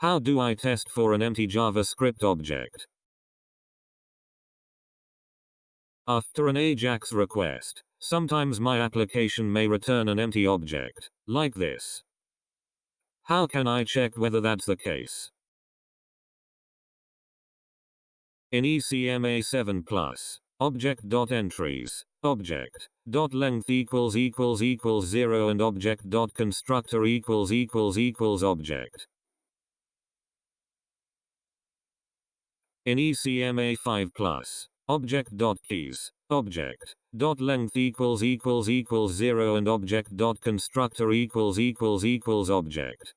How do I test for an empty JavaScript object? After an AJAX request, sometimes my application may return an empty object, like this. How can I check whether that's the case? In ECMA 7+, object.entries, object.length == 0 and object.constructor == object. In ECMA 5+, object.keys, object.length == 0 and object.constructor == object.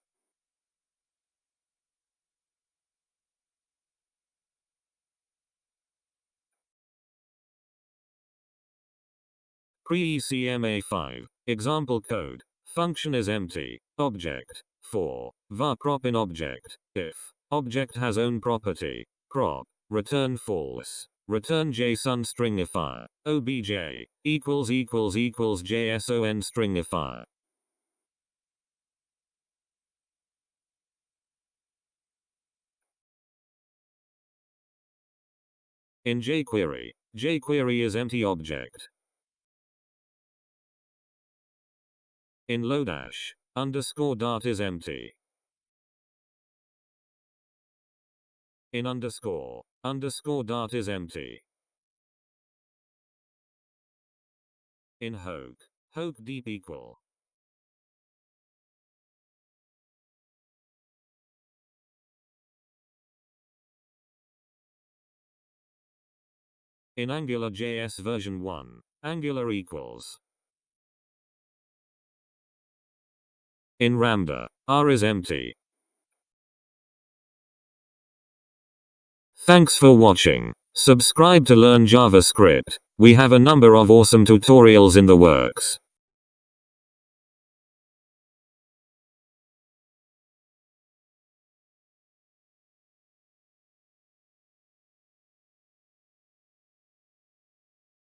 Pre-ECMA 5, example code, function is empty, object, for, var prop in object, if, object has own property, prop, return false, return JSON stringifier, obj, == JSON stringifier. In jQuery, jQuery is empty object. In Lodash, _dart is empty. In _dart is empty. In hoke deep equal. In AngularJS version 1, Angular equals. In Ramda, R is empty. Thanks for watching. Subscribe to learn JavaScript. We have a number of awesome tutorials in the works.